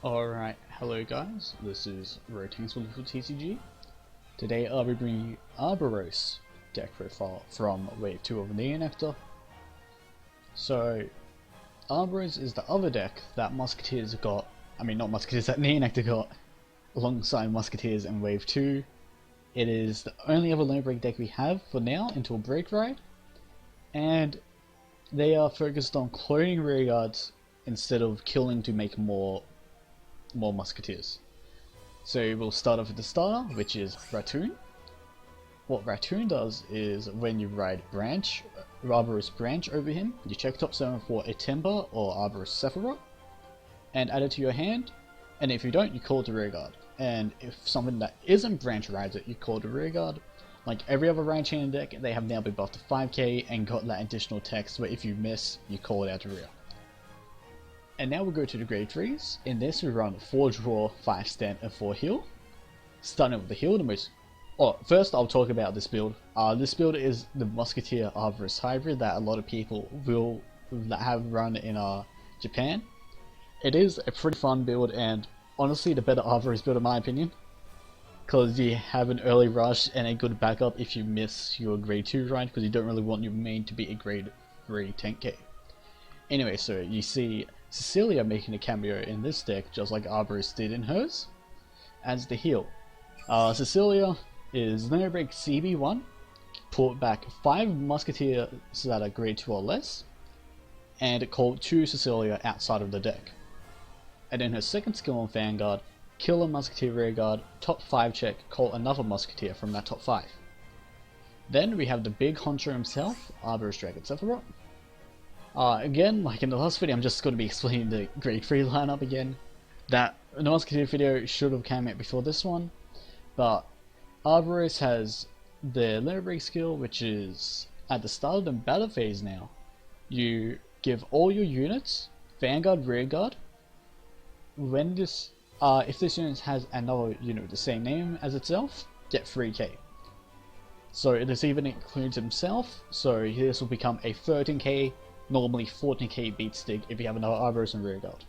Alright, hello guys, this is Rotenks with TCG. Today I'll be bringing you Arboros deck profile from Wave 2 of Neo Nectar. So, Arboros is the other deck that Musketeers got, not Musketeers, that Neo Nectar got alongside Musketeers in Wave 2. It is the only other Lone Break deck we have for now until Break Ride, and they are focused on cloning rearguards instead of killing to make more Musketeers. So we'll start off with the starter, which is Ratoon. What Ratoon does is when you ride Arborist Branch over him, you check top 7 for a Timber or Arborist Sephiroth and add it to your hand, and if you don't, you call it a rearguard. And if something that isn't Branch rides it, you call it a rearguard. Like every other Ride Chain deck, they have now been buffed to 5k and got that additional text where if you miss, you call it out to rear. And now we'll go to the grade 3s. In this we run 4 draw, 5 stand and 4 heal. Starting with the heal, first I'll talk about this build. This build is the Musketeer Arborist hybrid that a lot of people have run in Japan. It is a pretty fun build and honestly the better Arborist build in my opinion. Because you have an early rush and a good backup if you miss your grade 2 ride, because you don't really want your main to be a grade 3 10k. Anyway, so you see Cecilia making a cameo in this deck just like Arborist did in hers as the heal. Cecilia is Neo Break CB1, put back 5 Musketeers that are grade 2 or less, and call 2 Cecilia outside of the deck. And then her second skill on Vanguard, kill a Musketeer rearguard, top 5 check, call another Musketeer from that top 5. Then we have the big honcho himself, Arborist Dragon Sephiroth. Again, like in the last video, I'm just going to be explaining the grade 3 lineup again. That the Musketeer video should have come out before this one, but Arboros has the Lone Break skill, which is at the start of the battle phase now. You give all your units Vanguard rearguard. When this, if this unit has another unit with the same name as itself, get 3k. So this even includes himself, so this will become a 13k. Normally 14k beat stick if you have another Arboros and rearguard.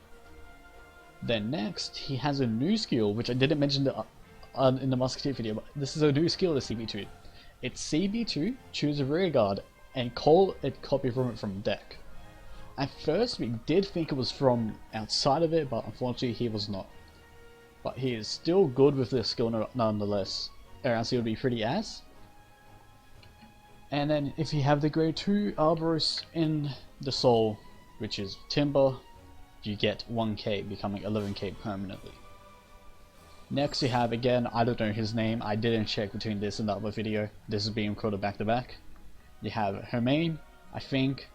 Then next, he has a new skill, which I didn't mention in the Musketeer video, but this is a new skill to CB2. It's CB2, choose a rearguard, and call a copy from it from deck. At first, we did think it was from outside of it, but unfortunately he was not. But he is still good with this skill nonetheless, or else he would be pretty ass. And then if you have the grade 2 Arborist in the soul, which is Timber, you get 1k, becoming 11k permanently. Next you have, again, I don't know his name, I didn't check between this and the other video, this is being recorded back to back. You have Hermaine, I think,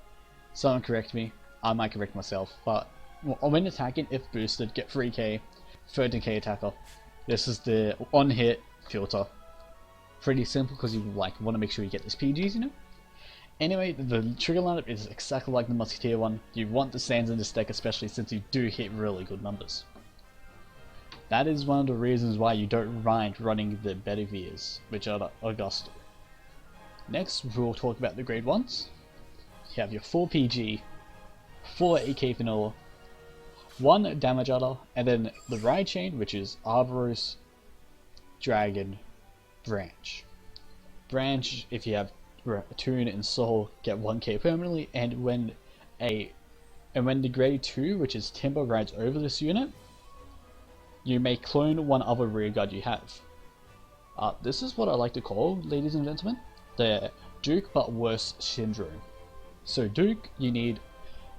someone correct me, I might correct myself, but when attacking, if boosted, get 3k, 13k attacker. This is the on hit filter. Pretty simple because you want to make sure you get this PGs, you know. Anyway, the trigger lineup is exactly like the Musketeer one. You want the stands in this deck, especially since you do hit really good numbers. That is one of the reasons why you don't mind running the Bediviers, which are the Augusto. Next, we'll talk about the grade 1s. You have your 4 PG, 4 AK vanilla, 1 damage adder, and then the Ride Chain, which is Arboros, Dragon, Branch. Branch, if you have Ratoon and Soul, get 1k permanently, and when the grade 2, which is Timber, rides over this unit, you may clone one other rearguard you have. This is what I like to call, ladies and gentlemen, the Duke but worse syndrome. So Duke, you need,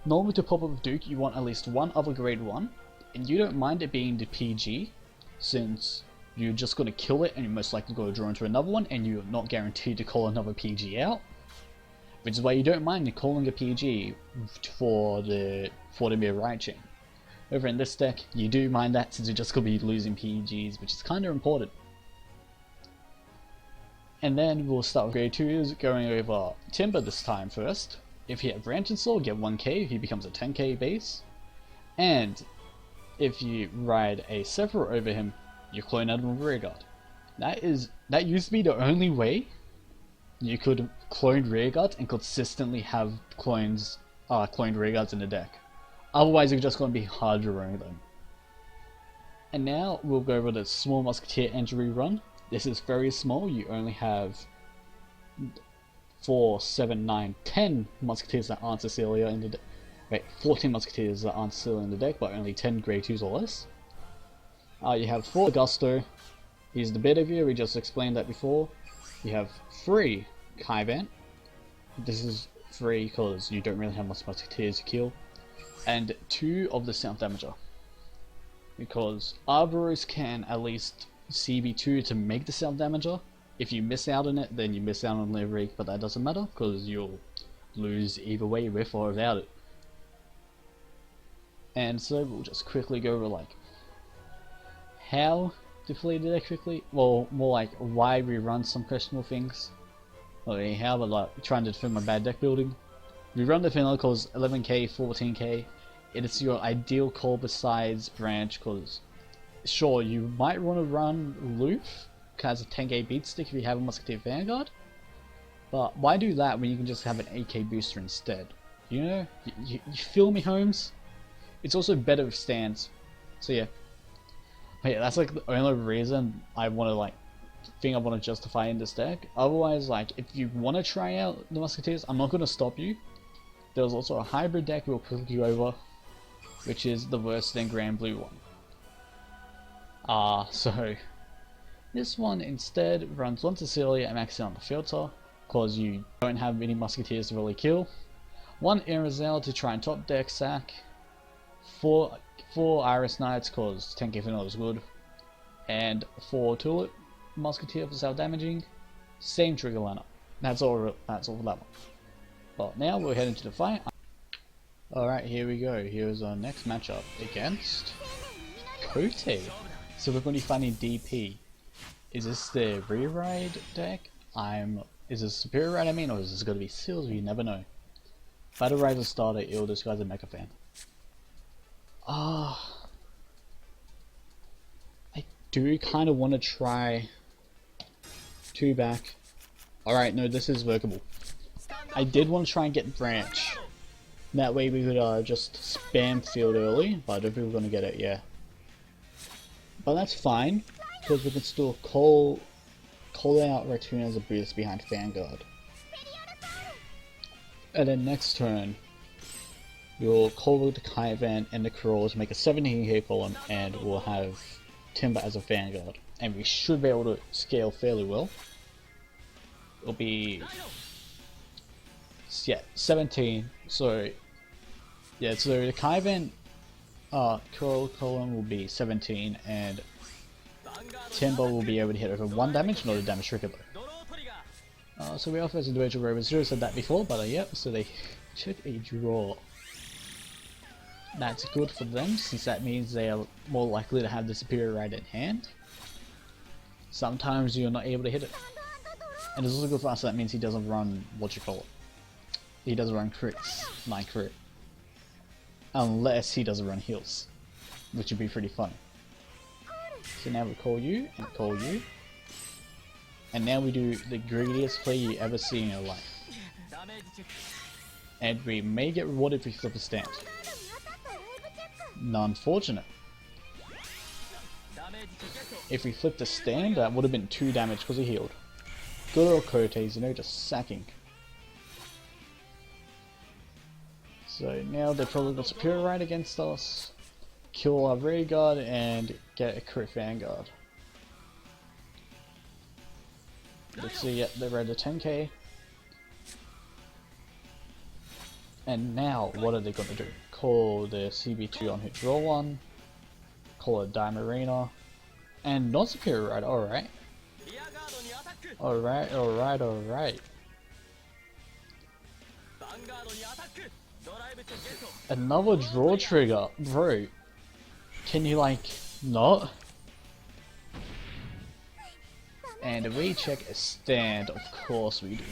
normally to pop up with Duke, you want at least one other grade 1, and you don't mind it being the PG, since you're just going to kill it and you're most likely going to draw into another one and you're not guaranteed to call another PG out. Which is why you don't mind calling a PG for the mere Ride Chain. Over in this deck, you do mind that since you're just going to be losing PGs, which is kind of important. And then we'll start with grade 2s, going over Timber this time first. If you have Branch and Soul, get 1k, he becomes a 10k base. And if you ride a Sephiroth over him, you clone out of a rearguard. That used to be the only way you could clone rearguards and consistently have cloned rearguards in the deck. Otherwise, you're just going to be hard drawing them. And now we'll go over the small Musketeer injury run. This is very small. You only have 4, 7, 9, 10 Musketeers that aren't Cecilia in the deck. Wait, 14 Musketeers that aren't Cecilia in the deck, but only 10 Grey 2s or less. You have 4 Augusto. He's the bit of you, we just explained that before. You have 3 Kaivan. This is free because you don't really have much Musketeers to kill. And 2 of the Self Damager. Because Arboros can at least CB2 to make the Self Damager. If you miss out on it, then you miss out on the rig, but that doesn't matter because you'll lose either way, with or without it. And so we'll just quickly go over like how to play the deck quickly. Well, more like why we run some questionable things. Okay, how about like trying to defend my bad deck building. We run the Defender because 11k, 14k. It is your ideal call besides Branch because sure you might want to run Loof as a 10k beat stick if you have a Musketeer Vanguard. But why do that when you can just have an 8k booster instead? You know? You feel me, Holmes? It's also better with stands. So yeah. But yeah, that's like the only reason I want to like think I want to justify in this deck. Otherwise, like if you want to try out the Musketeers, I'm not going to stop you. There's also a hybrid deck we'll quickly go over, which is the worse than Grand Blue one. So this one instead runs 1 Cecilia and maxes out the filter, because you don't have any Musketeers to really kill. 1 Arizal to try and top deck sack. 4 Iris Knights because 10k Vanilla is good. And 4 Tulip Musketeer for self damaging. Same trigger lineup. That's all for that one. But now we'll head into the fight. Alright, here we go. Here's our next matchup against Kote. So we're going to be fighting DP. Is this the Reride deck? Is this Superior Ride or is this going to be Seals? We never know. Battle Rider starter, this guy's a Mecha fan. I do kind of want to try 2 back. Alright, no, this is workable. I did want to try and get Branch. That way we could just spam field early, but I don't think we're going to get it, yeah. But that's fine, because we can still call out Raccoon as a boost behind Vanguard. And then next turn, you'll call with the Kaivan and the Crawls to make a 17k column, and we'll have Timber as a Vanguard. And we should be able to scale fairly well. It'll be... yeah, 17. So, yeah, so the Kaivan Crawl column will be 17, and Timber will be able to hit over 1 damage, not a damage trigger though. So we offer as individual robots. Zero said that before, but yep, so they took a draw. That's good for them, since that means they are more likely to have the Superior Ride in hand. Sometimes you're not able to hit it. And it's also good for us, so that means he doesn't run, he doesn't run crits, 9 crit. Unless he doesn't run heals, which would be pretty fun. So now we call you, and call you. And now we do the greediest play you ever see in your life. And we may get rewarded if we flip a stand. Unfortunate. If we flipped a stand, that would have been 2 damage because he healed. Good old Kotes, you know, just sacking. So now they're probably got Superior Ride against us, kill our Rear Guard, and get a crit Vanguard. Let's see, yep, they're ready to 10k. And now, what are they going to do? Call the CB2 on hit draw 1, call a Diamond Arena, and not Superior Ride, alright. Alright. Another draw trigger, bro. Can you like not? And we check a stand, of course we do.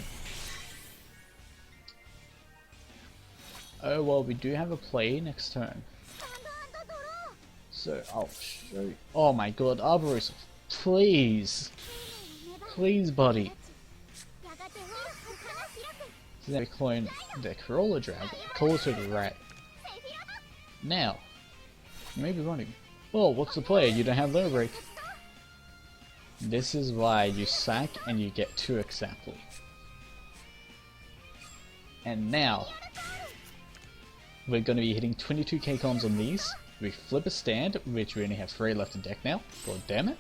Oh well, we do have a play next turn. So I'll show you. Oh my god, Arboros, please. Please, buddy. So now we clone the Corolla Dragon, call to the right. Now, maybe running. Oh, what's the play? You don't have Limit Break. This is why you sack and you get 2 exactly. And now, we're going to be hitting 22k comms on these. We flip a stand, which we only have 3 left in deck now. God damn it.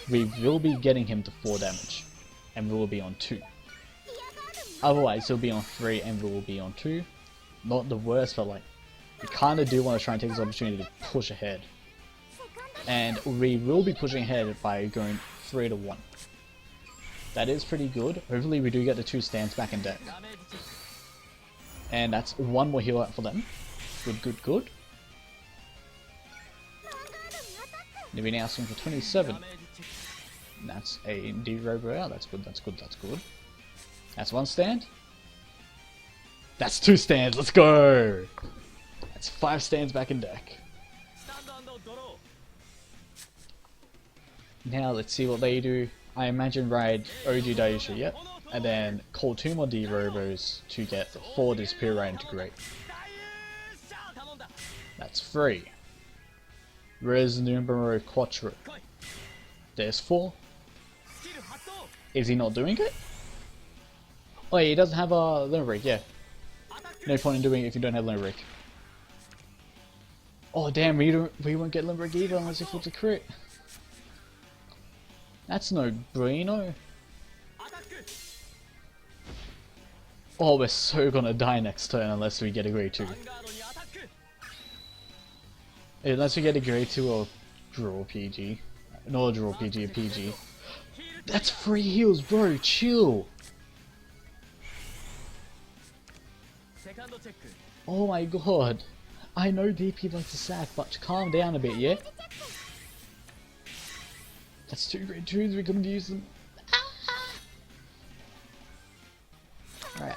We will be getting him to 4 damage. And we will be on 2. Otherwise, he'll be on 3 and we will be on 2. Not the worst, but like, we kind of do want to try and take this opportunity to push ahead. And we will be pushing ahead by going 3 to 1. That is pretty good. Hopefully we do get the 2 stands back in deck. And that's 1 more heal out for them. Good, good, good. We now swing for 27. And that's a D-Robo out. That's good, that's good, that's good. That's 1 stand. That's 2 stands. Let's go! That's 5 stands back in deck. Now let's see what they do. I imagine ride OG Daisha, yep. And then call 2 more D-Robos to get 4 Disappear right into Great. That's 3. Where's the numero quattro? There's 4. Is he not doing it? Oh yeah, he doesn't have a Limit Break, yeah. No point in doing it if you don't have Limit Break. Oh damn, we won't get Limit Break either unless he flips a crit. That's no bueno. Oh, we're so gonna die next turn unless we get a grade 2. Unless we get a grade 2 or draw PG. No, draw PG, a PG. That's 3 heals, bro, chill! Oh my god. I know DP likes to sack, but calm down a bit, yeah? That's 2 grade 2s, we couldn't use them. Alright,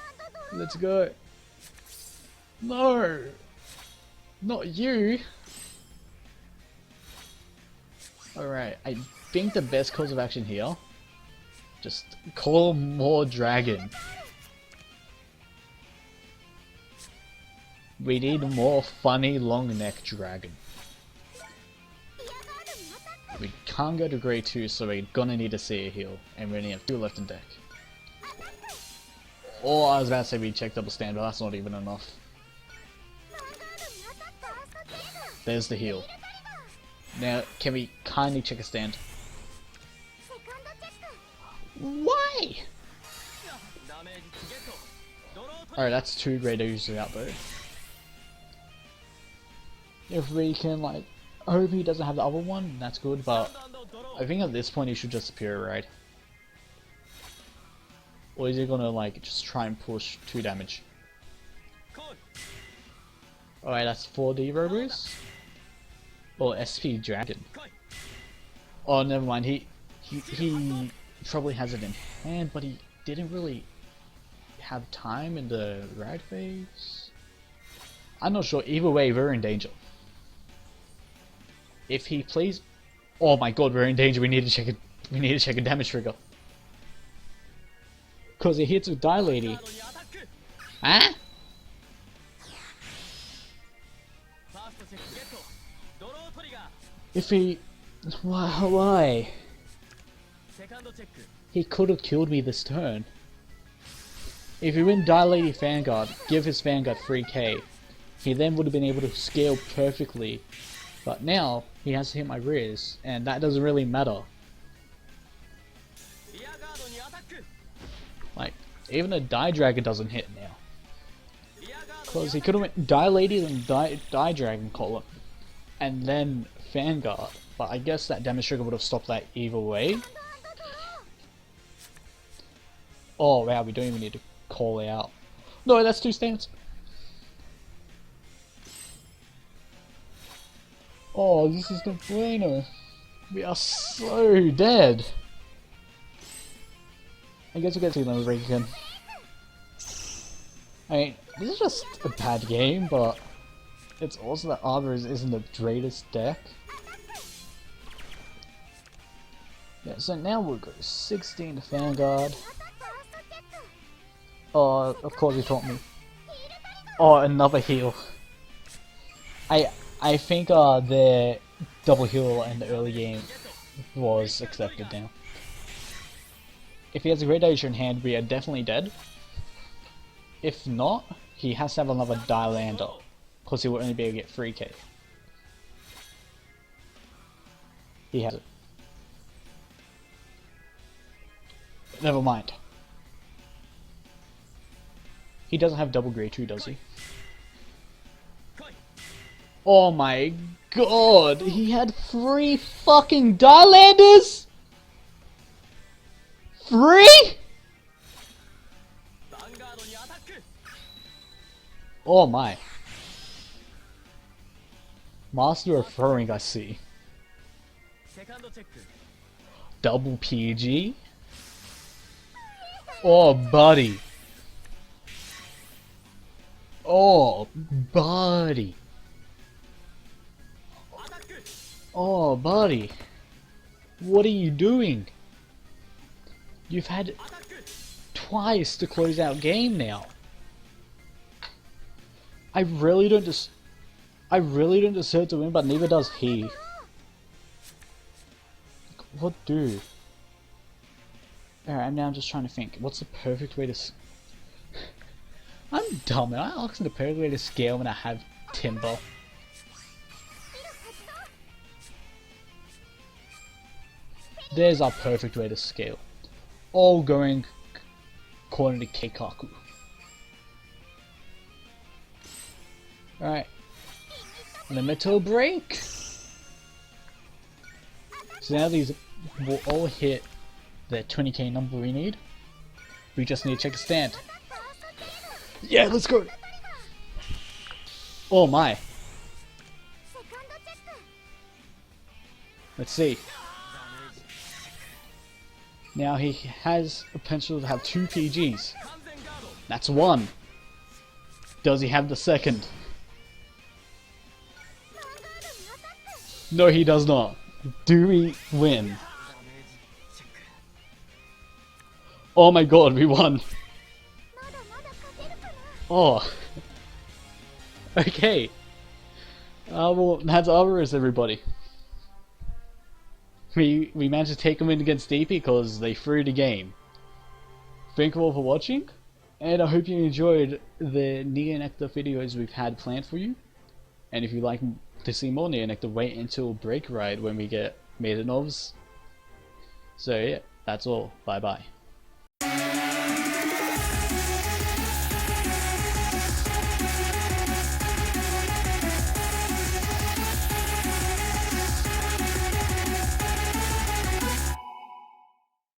let's go. No! Not you! Alright, I think the best course of action here, just call more dragon. We need more funny long neck dragon. We can't go to grade 2, so we're gonna need to see a heal, and we only have 2 left in deck. Or I was about to say we check double stand, but that's not even enough. There's the heal. Now, can we kindly check a stand? Why? Alright, that's 2 grade 2s out though. If we can, like, I hope he doesn't have the other one, that's good, but I think at this point he should just Superior Ride. Or is he gonna, like, just try and push 2 damage? Alright, that's 4 D-Robos. Or SP Dragon. Oh, never mind, he probably has it in hand, but he didn't really have time in the ride phase. I'm not sure, either way, we're in danger. If he plays, oh my god, we're in danger. We need to check it. We need to check a damage trigger. Cause it hits with Die Lady. Huh? If he, why? He could have killed me this turn. If he went Die Lady Vanguard, give his Vanguard 3k, he then would have been able to scale perfectly. But now, he has to hit my rears, and that doesn't really matter. Like, even a Die Dragon doesn't hit now. Because he could have went Die Lady and Die Dragon column, and then Vanguard. But I guess that damage trigger would have stopped that either way. Oh wow, we don't even need to call out. No, that's 2 stands. Oh, this is no bueno. We are so dead. I guess we'll get to another break again. I mean, this is just a bad game, but it's also that Arboros isn't the greatest deck. Yeah, so now we'll go 16 to Vanguard. Oh, of course he taught me. Oh, another heal. I think their double heal in the early game was accepted now. If he has a Great Daisha in hand, we are definitely dead. If not, he has to have another Die Lander, because he will only be able to get 3k. He has it. Never mind. He doesn't have double grade 2, does he? Oh my god! He had 3 fucking Dilanders?! 3?! Oh my. Master of Throwing, I see. Double PG? Oh, buddy. Oh, buddy. Oh, buddy. What are you doing? You've had twice to close out game now. I really don't deserve to win, but neither does he. What do? Alright, now I'm just trying to think. What's the perfect way to... I'm dumb. Am I asking the perfect way to scale when I have Timber? There's our perfect way to scale. All going according to Keikaku. Alright. Limito break! So now these will all hit the 20k number we need. We just need to check the stand. Yeah, let's go! Oh my. Let's see. Now he has the potential to have 2 PGs. That's 1. Does he have the second? No, he does not. Do we win? Oh my god, we won. Oh. Okay. Well, that's Arboros, everybody. We managed to take them in against DP because they threw the game. Thank you all for watching, and I hope you enjoyed the Neo Nectar videos we've had planned for you. And if you'd like to see more Neo Nectar, wait until Break Ride when we get Maidenovs. So yeah, that's all. Bye bye.